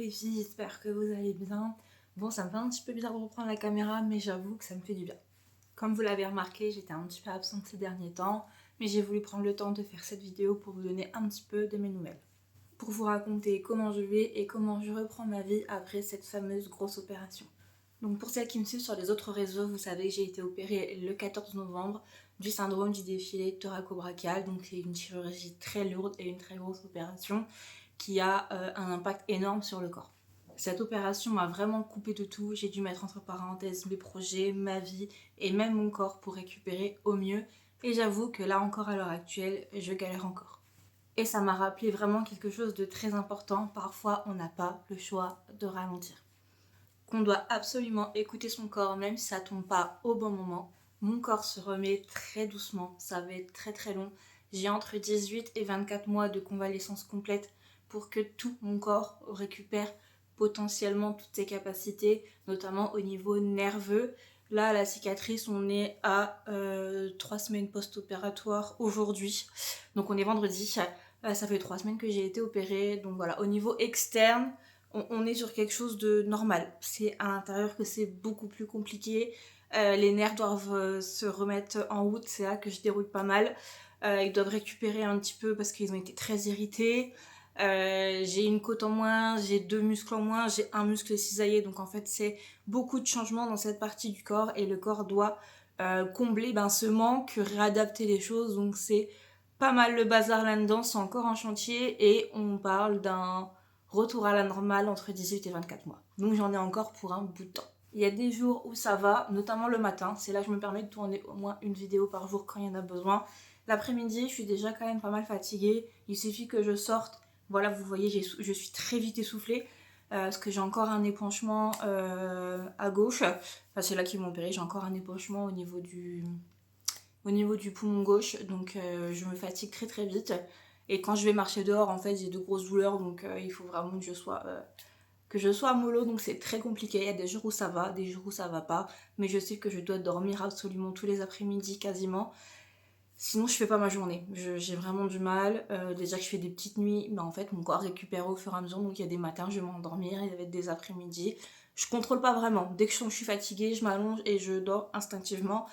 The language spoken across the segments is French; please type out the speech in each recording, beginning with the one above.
les filles, j'espère que vous allez bien. Bon, ça me fait un petit peu bizarre de reprendre la caméra, mais j'avoue que ça me fait du bien. Comme vous l'avez remarqué, j'étais un petit peu absente ces derniers temps, mais j'ai voulu prendre le temps de faire cette vidéo pour vous donner un petit peu de mes nouvelles. Pour vous raconter comment je vais et comment je reprends ma vie après cette fameuse grosse opération. Donc pour celles qui me suivent sur les autres réseaux, vous savez que j'ai été opérée le 14 novembre du syndrome du défilé thoraco-brachial. Donc c'est une chirurgie très lourde et une très grosse opération qui a un impact énorme sur le corps. Cette opération m'a vraiment coupé de tout. J'ai dû mettre entre parenthèses mes projets, ma vie et même mon corps pour récupérer au mieux. Et j'avoue que là encore à l'heure actuelle, je galère encore. Et ça m'a rappelé vraiment quelque chose de très important. Parfois, on n'a pas le choix de ralentir. Qu'on doit absolument écouter son corps, même si ça tombe pas au bon moment. Mon corps se remet très doucement. Ça va être très très long. J'ai entre 18 et 24 mois de convalescence complète pour que tout mon corps récupère potentiellement toutes ses capacités, notamment au niveau nerveux. Là, la cicatrice, on est à 3 semaines post-opératoire aujourd'hui. Donc on est vendredi. Ça fait 3 semaines que j'ai été opérée. Donc voilà, au niveau externe, on est sur quelque chose de normal. C'est à l'intérieur que c'est beaucoup plus compliqué. Les nerfs doivent se remettre en route. C'est là que je déroule pas mal. Ils doivent récupérer un petit peu parce qu'ils ont été très irrités. J'ai une côte en moins, j'ai 2 muscles en moins, j'ai un muscle cisaillé. Donc en fait, c'est beaucoup de changements dans cette partie du corps. Et le corps doit combler ce manque, réadapter les choses. Donc c'est pas mal le bazar là-dedans. C'est encore un chantier. Et on parle d'un retour à la normale entre 18 et 24 mois. Donc j'en ai encore pour un bout de temps. Il y a des jours où ça va, notamment le matin. C'est là que je me permets de tourner au moins une vidéo par jour quand il y en a besoin. L'après-midi, je suis déjà quand même pas mal fatiguée. Il suffit que je sorte. Voilà, vous voyez, je suis très vite essoufflée. Parce que j'ai encore un épanchement à gauche. Enfin, c'est là qu'ils m'ont opéré. J'ai encore un épanchement au niveau du poumon gauche. Donc je me fatigue très très vite. Et quand je vais marcher dehors, en fait, j'ai de grosses douleurs, donc il faut vraiment que je sois mollo, donc c'est très compliqué. Il y a des jours où ça va, des jours où ça va pas, mais je sais que je dois dormir absolument tous les après-midi quasiment. Sinon, je fais pas ma journée. J'ai vraiment du mal. Déjà que je fais des petites nuits, mais en fait, mon corps récupère au fur et à mesure. Donc, il y a des matins, je vais m'endormir, il y avait des après-midi. Je contrôle pas vraiment. Dès que je suis fatiguée, je m'allonge et je dors instinctivement.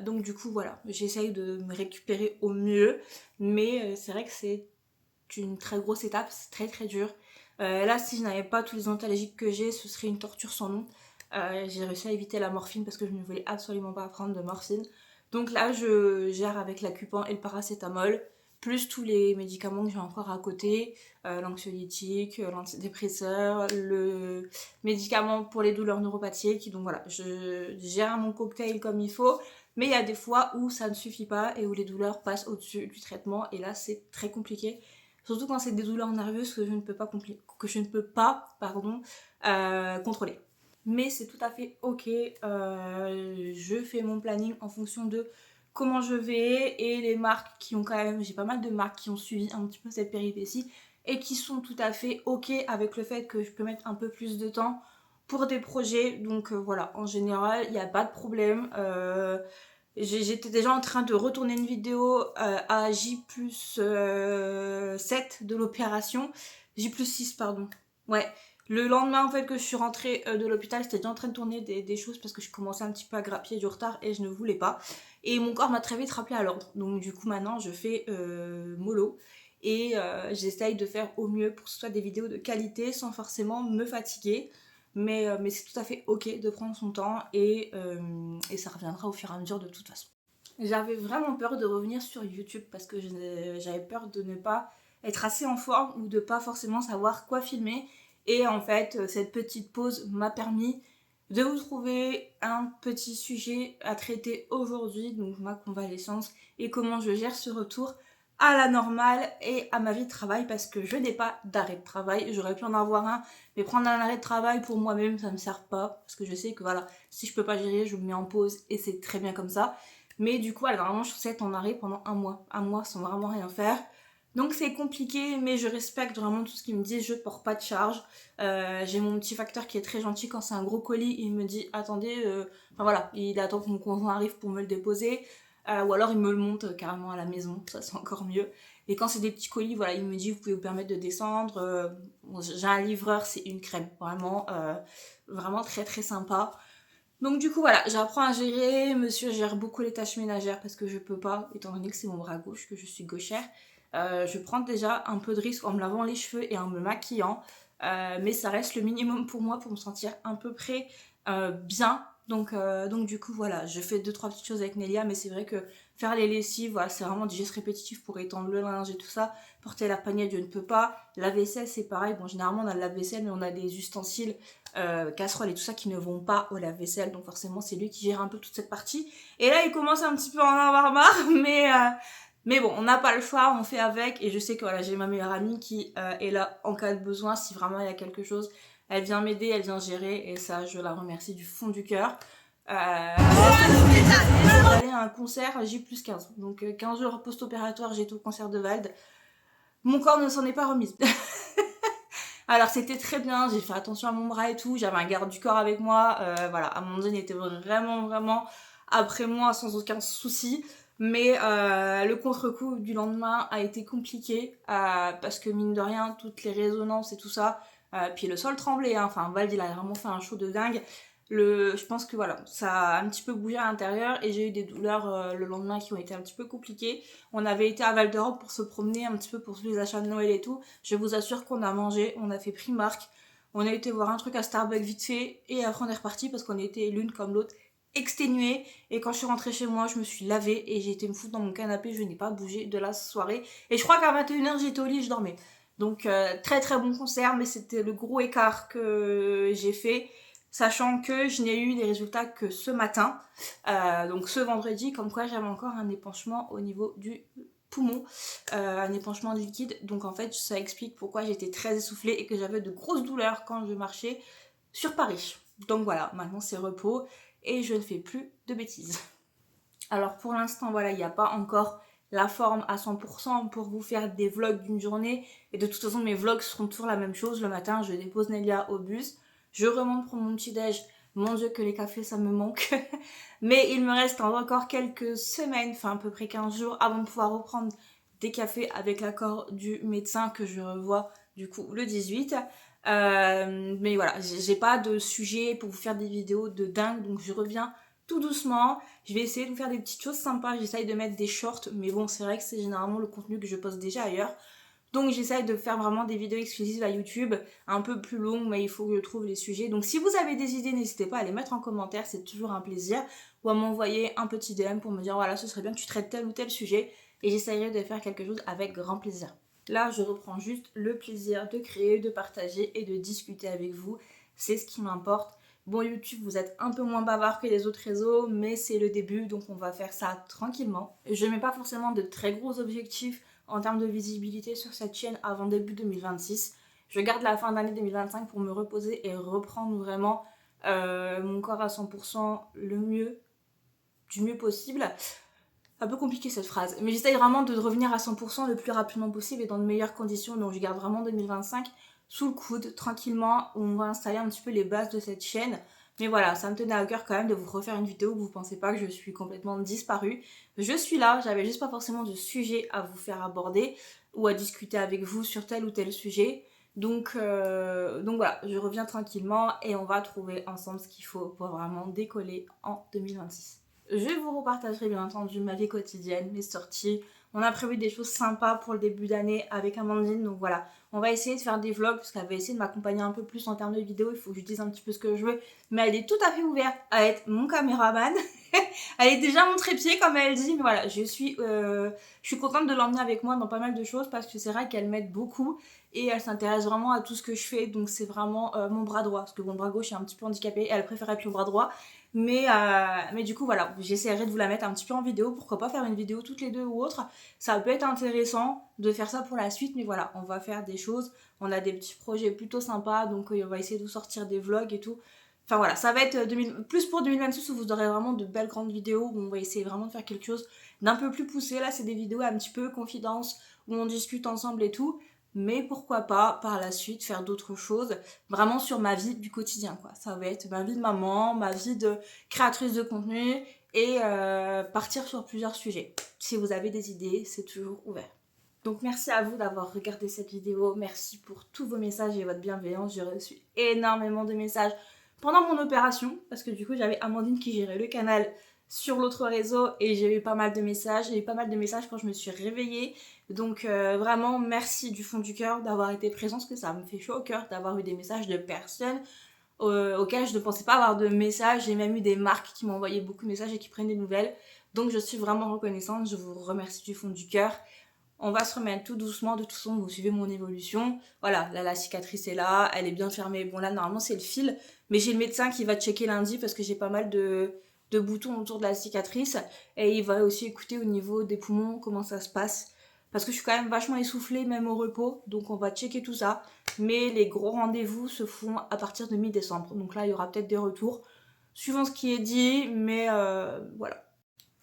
Donc, du coup, voilà. J'essaye de me récupérer au mieux. Mais c'est vrai que c'est une très grosse étape. C'est très, très dur. Là, si je n'avais pas tous les antalgiques que j'ai, ce serait une torture sans nom. J'ai réussi à éviter la morphine parce que je ne voulais absolument pas prendre de morphine. Donc là, je gère avec l'acupan et le paracétamol, plus tous les médicaments que j'ai encore à côté, l'anxiolytique, l'antidépresseur, le médicament pour les douleurs neuropathiques. Donc voilà, je gère mon cocktail comme il faut, mais il y a des fois où ça ne suffit pas et où les douleurs passent au-dessus du traitement, et là, c'est très compliqué. Surtout quand c'est des douleurs nerveuses que je ne peux pas, contrôler. Mais c'est tout à fait ok. Je fais mon planning en fonction de comment je vais, et les marques qui ont quand même, j'ai pas mal de marques qui ont suivi un petit peu cette péripétie et qui sont tout à fait ok avec le fait que je peux mettre un peu plus de temps pour des projets. Donc voilà, en général, il n'y a pas de problème. J'étais déjà en train de retourner une vidéo à J plus 7 de l'opération. J plus 6, pardon. Ouais. Le lendemain, en fait, que je suis rentrée de l'hôpital, j'étais déjà en train de tourner des choses parce que je commençais un petit peu à grappiller du retard et je ne voulais pas. Et mon corps m'a très vite rappelé à l'ordre. Donc, du coup, maintenant, je fais mollo. Et j'essaye de faire au mieux pour que ce soit des vidéos de qualité sans forcément me fatiguer. Mais c'est tout à fait ok de prendre son temps, et ça reviendra au fur et à mesure de toute façon. J'avais vraiment peur de revenir sur YouTube parce que j'avais peur de ne pas être assez en forme ou de pas forcément savoir quoi filmer. Et en fait, cette petite pause m'a permis de vous trouver un petit sujet à traiter aujourd'hui, donc ma convalescence et comment je gère ce retour à la normale et à ma vie de travail, parce que je n'ai pas d'arrêt de travail. J'aurais pu en avoir un, mais prendre un arrêt de travail pour moi-même, ça me sert pas, parce que je sais que voilà, si je peux pas gérer, je me mets en pause et c'est très bien comme ça. Mais du coup, alors vraiment, je suis en arrêt pendant un mois sans vraiment rien faire. Donc c'est compliqué, mais je respecte vraiment tout ce qu'il me dit. Je porte pas de charge. J'ai mon petit facteur qui est très gentil. Quand c'est un gros colis, il me dit attendez, enfin voilà, il attend que mon conjoint arrive pour me le déposer. ou alors il me le monte carrément à la maison, ça c'est encore mieux. Et quand c'est des petits colis, voilà, il me dit vous pouvez vous permettre de descendre. Bon, j'ai un livreur, c'est une crème, vraiment très très sympa. Donc du coup voilà, j'apprends à gérer, monsieur gère beaucoup les tâches ménagères parce que je peux pas, étant donné que c'est mon bras gauche, que je suis gauchère. Je prends déjà un peu de risque en me lavant les cheveux et en me maquillant, mais ça reste le minimum pour moi pour me sentir à peu près bien. Donc du coup voilà, je fais 2-3 petites choses avec Nelia, mais c'est vrai que faire les lessives, voilà, c'est vraiment des gestes répétitifs pour étendre le linge et tout ça. Porter la panière, je ne peux pas. La vaisselle, c'est pareil. Bon, généralement on a le lave-vaisselle, mais on a des ustensiles, casseroles et tout ça qui ne vont pas au lave-vaisselle, donc forcément c'est lui qui gère un peu toute cette partie. Et là il commence un petit peu à en avoir marre, mais bon, on n'a pas le choix, on fait avec. Et je sais que voilà, j'ai ma meilleure amie qui est là en cas de besoin, si vraiment il y a quelque chose. Elle vient m'aider, elle vient gérer, et ça, je la remercie du fond du cœur. D'aller à un concert J+15. Donc 15 jours post-opératoire, j'ai été au concert de Vald. Mon corps ne s'en est pas remise. Alors c'était très bien, j'ai fait attention à mon bras et tout, j'avais un garde du corps avec moi, voilà, Amandine était vraiment après moi sans aucun souci, mais le contre-coup du lendemain a été compliqué, parce que mine de rien, toutes les résonances et tout ça, puis le sol tremblait, hein. Enfin Vald il a vraiment fait un show de dingue. Je pense que voilà, ça a un petit peu bougé à l'intérieur et j'ai eu des douleurs le lendemain qui ont été un petit peu compliquées. On avait été à Val d'Europe pour se promener un petit peu pour tous les achats de Noël et tout. Je vous assure qu'on a mangé, on a fait Primark, on a été voir un truc à Starbucks vite fait et après on est reparti parce qu'on était l'une comme l'autre exténuées. Et quand je suis rentrée chez moi, je me suis lavée et j'ai été me foutre dans mon canapé, je n'ai pas bougé de la soirée. Et je crois qu'à 21h j'étais au lit, je dormais. Donc très très bon concert, mais c'était le gros écart que j'ai fait, sachant que je n'ai eu les résultats que ce matin, donc ce vendredi, comme quoi j'avais encore un épanchement au niveau du poumon, un épanchement de liquide. Donc en fait ça explique pourquoi j'étais très essoufflée et que j'avais de grosses douleurs quand je marchais sur Paris. Donc voilà, maintenant c'est repos et je ne fais plus de bêtises. Alors pour l'instant voilà, il n'y a pas encore la forme à 100% pour vous faire des vlogs d'une journée, et de toute façon mes vlogs seront toujours la même chose. Le matin je dépose Nelia au bus, je remonte pour mon petit déj. Mon dieu que les cafés ça me manque. Mais il me reste encore quelques semaines, enfin à peu près 15 jours avant de pouvoir reprendre des cafés avec l'accord du médecin que je revois du coup le 18. Mais voilà, j'ai pas de sujet pour vous faire des vidéos de dingue, donc je reviens tout doucement. Je vais essayer de vous faire des petites choses sympas, j'essaye de mettre des shorts, mais bon c'est vrai que c'est généralement le contenu que je poste déjà ailleurs. Donc j'essaye de faire vraiment des vidéos exclusives à YouTube, un peu plus longues, mais il faut que je trouve les sujets. Donc si vous avez des idées, n'hésitez pas à les mettre en commentaire, c'est toujours un plaisir. Ou à m'envoyer un petit DM pour me dire voilà, ce serait bien que tu traites tel ou tel sujet. Et j'essayerai de faire quelque chose avec grand plaisir. Là, je reprends juste le plaisir de créer, de partager et de discuter avec vous. C'est ce qui m'importe. Bon, YouTube, vous êtes un peu moins bavard que les autres réseaux, mais c'est le début, donc on va faire ça tranquillement. Je mets pas forcément de très gros objectifs en termes de visibilité sur cette chaîne avant début 2026. Je garde la fin d'année 2025 pour me reposer et reprendre vraiment mon corps à 100% du mieux possible. Un peu compliqué cette phrase, mais j'essaye vraiment de revenir à 100% le plus rapidement possible et dans de meilleures conditions. Donc je garde vraiment 2025 sous le coude, tranquillement, où on va installer un petit peu les bases de cette chaîne. Mais voilà, ça me tenait à cœur quand même de vous refaire une vidéo où vous pensez pas que je suis complètement disparue. Je suis là, j'avais juste pas forcément de sujet à vous faire aborder ou à discuter avec vous sur tel ou tel sujet. Donc voilà, je reviens tranquillement et on va trouver ensemble ce qu'il faut pour vraiment décoller en 2026. Je vous repartagerai bien entendu ma vie quotidienne, mes sorties. On a prévu des choses sympas pour le début d'année avec Amandine, donc voilà. On va essayer de faire des vlogs parce qu'elle va essayer de m'accompagner un peu plus en termes de vidéos. Il faut que je dise un petit peu ce que je veux. Mais elle est tout à fait ouverte à être mon caméraman. Elle est déjà mon trépied comme elle dit. Mais voilà, je suis contente de l'emmener avec moi dans pas mal de choses parce que c'est vrai qu'elle m'aide beaucoup. Et elle s'intéresse vraiment à tout ce que je fais. Donc c'est vraiment mon bras droit. Parce que mon bras gauche est un petit peu handicapé. Et elle préfère être le bras droit. Mais du coup voilà, j'essaierai de vous la mettre un petit peu en vidéo. Pourquoi pas faire une vidéo toutes les deux ou autre. Ça peut être intéressant de faire ça pour la suite. Mais voilà, on va faire des choses. On a des petits projets plutôt sympas. Donc on va essayer de vous sortir des vlogs et tout. Enfin voilà, ça va être plus pour 2026 où vous aurez vraiment de belles grandes vidéos où on va essayer vraiment de faire quelque chose d'un peu plus poussé. Là c'est des vidéos un petit peu confidence où on discute ensemble et tout. Mais pourquoi pas par la suite faire d'autres choses vraiment sur ma vie du quotidien quoi. Ça va être ma vie de maman, ma vie de créatrice de contenu et partir sur plusieurs sujets. Si vous avez des idées, c'est toujours ouvert. Donc merci à vous d'avoir regardé cette vidéo, merci pour tous vos messages et votre bienveillance. J'ai reçu énormément de messages pendant mon opération, parce que du coup j'avais Amandine qui gérait le canal sur l'autre réseau et j'ai eu pas mal de messages. J'ai eu pas mal de messages quand je me suis réveillée. Donc vraiment merci du fond du cœur d'avoir été présent, parce que ça me fait chaud au cœur d'avoir eu des messages de personnes auxquelles je ne pensais pas avoir de messages. J'ai même eu des marques qui m'ont envoyé beaucoup de messages et qui prennent des nouvelles. Donc je suis vraiment reconnaissante, je vous remercie du fond du cœur. On va se remettre tout doucement, de toute façon vous suivez mon évolution. Voilà, là la cicatrice est là, elle est bien fermée. Bon là normalement c'est le fil, mais j'ai le médecin qui va checker lundi parce que j'ai pas mal de boutons autour de la cicatrice. Et il va aussi écouter au niveau des poumons comment ça se passe. Parce que je suis quand même vachement essoufflée même au repos, donc on va checker tout ça. Mais les gros rendez-vous se font à partir de mi-décembre. Donc là il y aura peut-être des retours, suivant ce qui est dit, mais voilà.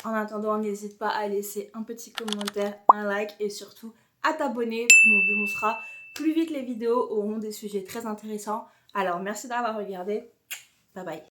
En attendant, n'hésite pas à laisser un petit commentaire, un like et surtout à t'abonner. Plus on vous montrera, plus vite les vidéos auront des sujets très intéressants. Alors merci d'avoir regardé. Bye bye.